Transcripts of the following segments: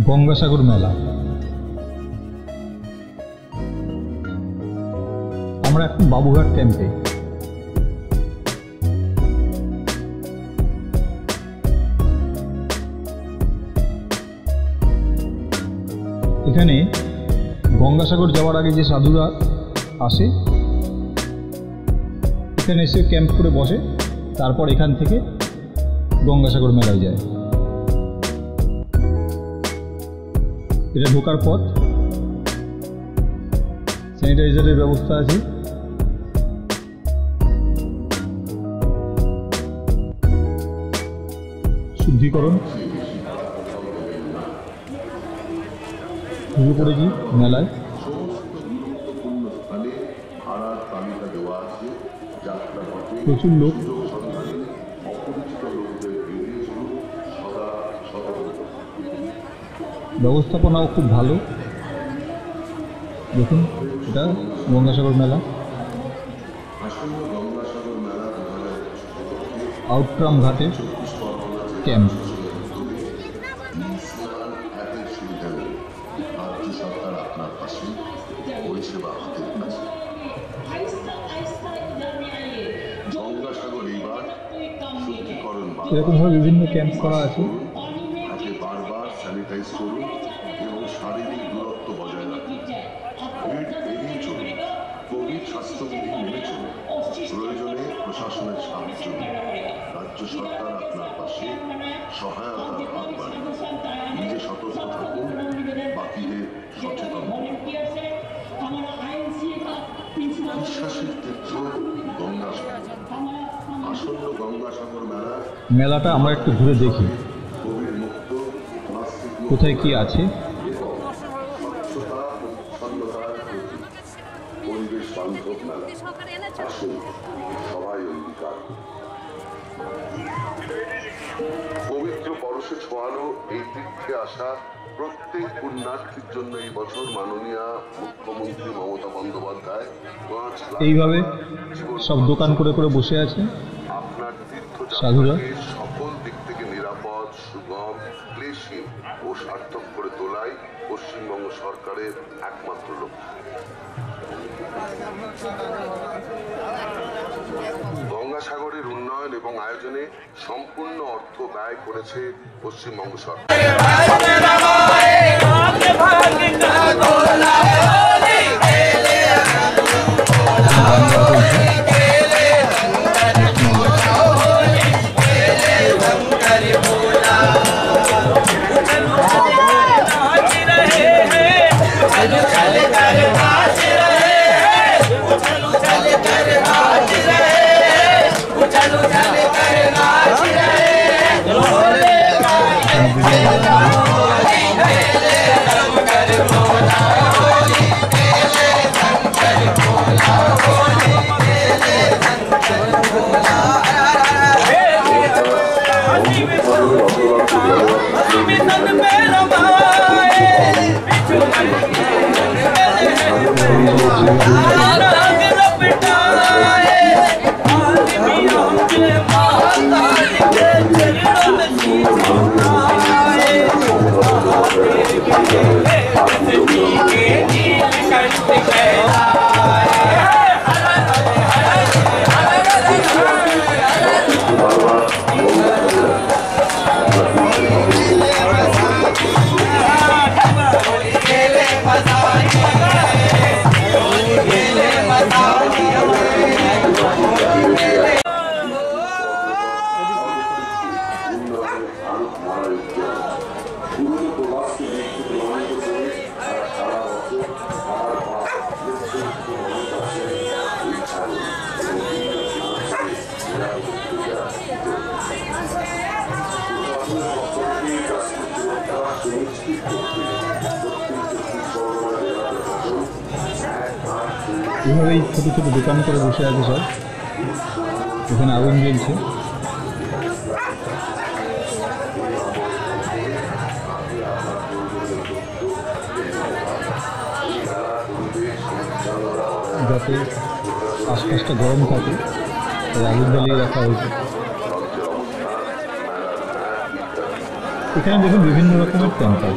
গঙ্গাসাগর মেলা। আমরা এখন বাবুঘাট ক্যাম্পে। এখানে গঙ্গাসাগর যাওয়ার আগে যে সাধুরা আসে, এখানে এসে ক্যাম্প করে বসে, তারপর এখান থেকে গঙ্গাসাগর মেলায় যায়। এটা ঢোকার পথ, স্যানিটাইজারের ব্যবস্থা আছে। শুদ্ধিকরণ। ঢুকে পড়েছি মেলায়। প্রচুর লোক। ব্যবস্থাপনাও খুব ভালো। দেখুন, এটা গঙ্গাসাগর মেলা। আউটগ্রাম ঘাটে ক্যাম্প। এরকমভাবে বিভিন্ন ক্যাম্প করা আছে। বারবার স্যানিটাইজ করুন এবং শারীরিক দূরত্ব বজায় রাখুন। ভিড় এড়িয়ে চলুন, কোভিড স্বাস্থ্যবিধি মেনে চলুন। প্রয়োজনে প্রশাসনের সাহায্য নিন। রাজ্য সরকার আপনার পাশে, সহায়তার হাত বাড়ান। নিজে সতর্ক থাকুন, বাকিদের সচেতন করুন। বিশ্বাসের ক্ষেত্র গঙ্গাসাগর। আসন্ন গঙ্গাসাগর মেলাটা আমরা একটু ঘুরে দেখি কোথায় কি আছে। পরিবেশ বান্ধব মেলা, আসুন সবাই অঙ্গীকার। পবিত্র পরশে ছোঁয়ানো এই তীর্থে আসা প্রত্যেক পুণ্যার্থীর জন্য এই বছর মাননীয় মুখ্যমন্ত্রী মমতা বন্দ্যোপাধ্যায় এইভাবে সব দোকান করে করে বসে আছে আপনার সাধুরা। সকল দিক থেকে নিরাপদ, সুগম, ক্লেশহীন ও সার্থক করে তোলাই পশ্চিমবঙ্গ সরকারের একমাত্র লক্ষ্য। গঙ্গাসাগরের উন্নয়ন এবং আয়োজনে সম্পূর্ণ অর্থ ব্যয় করেছে পশ্চিমবঙ্গ সরকার। এভাবেই ছোটো ছোটো দোকান করে বসে আছে সব। এখানে আগুন জ্বলছে। যাতে আশপাশটা গরম থাকে তাই আগুন জ্বালিয়ে রাখা হয়েছে। এখানে দেখুন বিভিন্ন রকমের টেম্পল।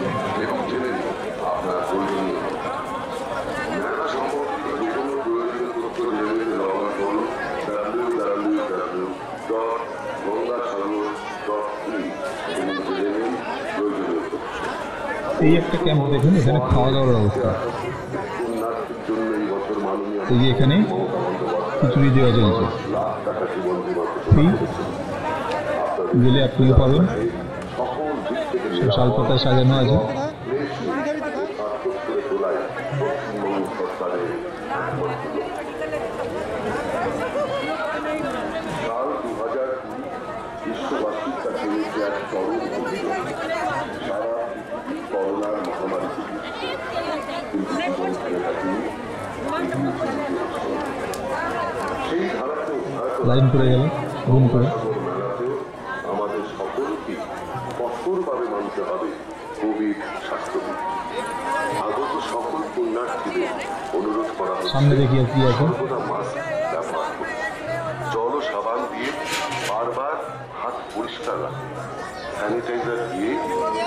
এই একটা ক্যাম্প দেখুন, এখানে খাওয়া দাওয়ার ব্যবস্থা। এই যে এখানে খিচুড়ি দেওয়া চলছে, গেলে আপনিও পাবেন। সব শাল পাতায় সাজানো আছে। লাইন করে গেল ঘুম করে। আমাদের সকলকে কঠোরভাবে মানতে হবে কোভিড স্বাস্থ্যবিধি। আগত সকল পুণ্যার্থীদের অনুরোধ করা হচ্ছে সামনে দেখি আর কি আছে। সর্বদা মাস্ক ব্যবহার করুন, জল ও সাবান দিয়ে বারবার হাত পরিষ্কার রাখুন, স্যানিটাইজার দিয়ে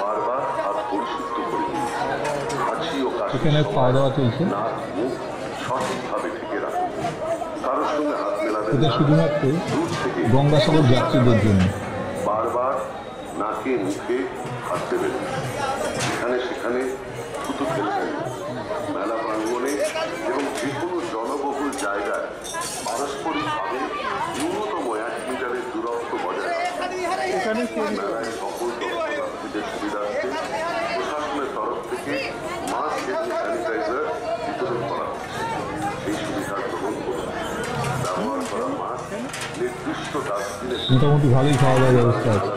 বারবার হাত পরিশুদ্ধ করে দিন, হাঁচি ও কাশি এখানে খাওয়া দাওয়া চলছে। নাক মুখ সঠিকভাবে ঢেকে রাখুন, কারোর সঙ্গে হাত মেলাবেন এটা না, শুধুমাত্র দূর থেকে গঙ্গাসাগর যাত্রীদের জন্য। বারবার নাকে মুখে হাত দেবেন, এখানে সেখানে থুতু ফেলবেন না। মেলা প্রাঙ্গণে এবং যে কোনো জনবহুল জায়গায় পারস্পরিকভাবে ন্যূনতম 1 মিটারের দূরত্ব বজায় রাখুন। মেলায় সকল দর্শনার্থীদের সুবিধার্থে প্রশাসনের তরফ থেকে মাস্ক এবং স্যানিটাইজার বিতরণ করা হচ্ছে। এই সুবিধা গ্রহণ করুন। ব্যবহার করা মাস্ক নির্দিষ্ট ডাস্টবিনে মোটামুটি ভালোই খাওয়া দাওয়ার ব্যবস্থা আছে।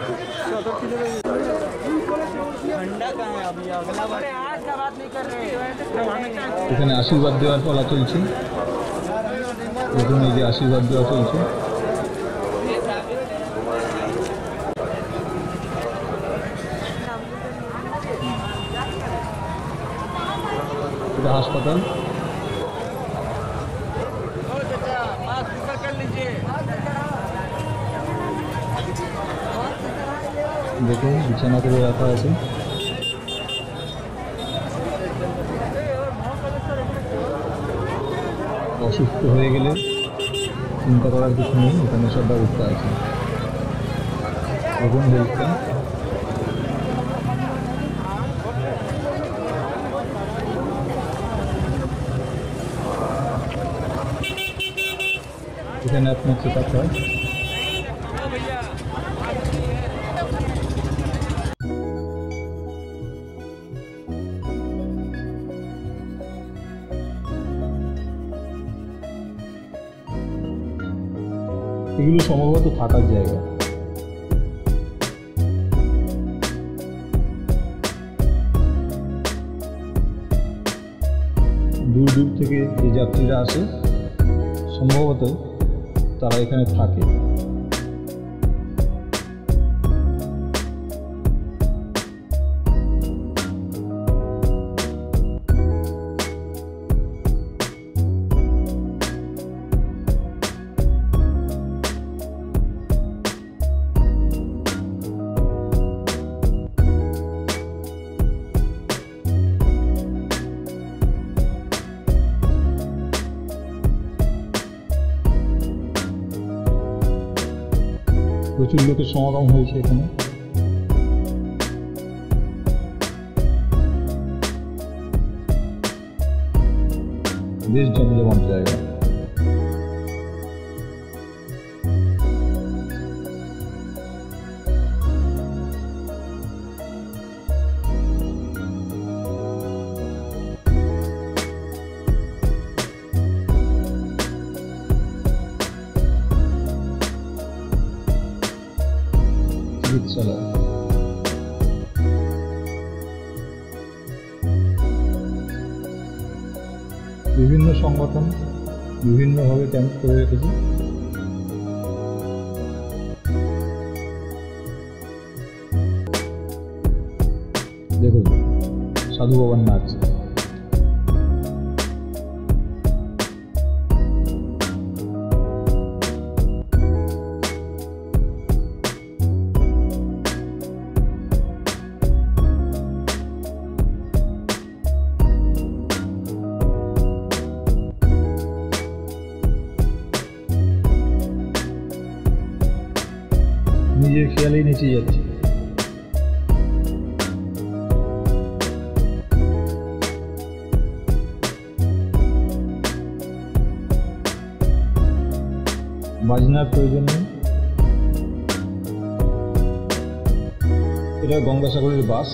এখানে আশীর্বাদ দেওয়ার পালা চলছে। দেখুন এই যে আশীর্বাদ দেওয়া চলছে। এটা হাসপাতাল। দেখুন বিছানা করে রাখা আছে। অসুস্থ হয়ে গেলে চিন্তা করার কিছু নেই, এখানে সব ব্যবস্থা আছে। দেখুন হেলথ ক্যাম্প। এখানে আপনার চেক আপ হয়। এগুলো সম্ভবত থাকার জায়গা। দূর দূর থেকে যে যাত্রীরা আসে সম্ভবত তারা এখানে থাকে। প্রচুর লোকের সমাগম হয়েছে এখানে। বেশ জমজমাট জায়গা। চিকিৎসালয়। বিভিন্ন সংগঠন বিভিন্নভাবে ক্যাম্প করে রেখেছে। দেখুন সাধু বাবার নাচ। নিজের খেয়ালেই নিচে যাচ্ছি। বাজনার প্রয়োজন নেই। এটা গঙ্গাসাগরের বাস।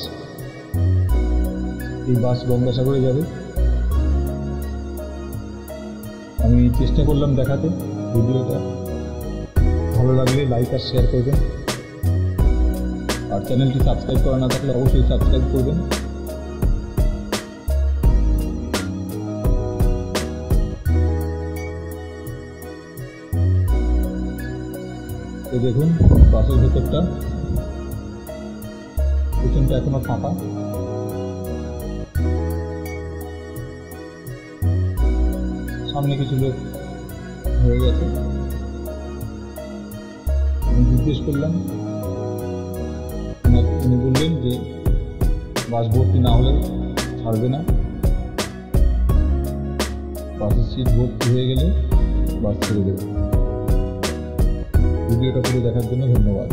এই বাস গঙ্গাসাগরে যাবে। আমি চেষ্টা করলাম দেখাতে। ভিডিওটা ভালো লাগলে লাইক আর শেয়ার করবেন, আর চ্যানেলটি সাবস্ক্রাইব করা না থাকলে অবশ্যই সাবস্ক্রাইব করবেন। এই দেখুন বাসের ভেতরটা, পিছনটা এখনো ফাঁকা। সামনে কিছু লোক হয়ে গেছে। আমি জিজ্ঞেস করলাম, উনি বললেন যে বাস ভর্তি না হলে ছাড়বে না, বাসের সিট ভর্তি হয়ে গেলে বাস ছেড়ে দেবে। ভিডিওটা পুরো দেখার জন্য ধন্যবাদ।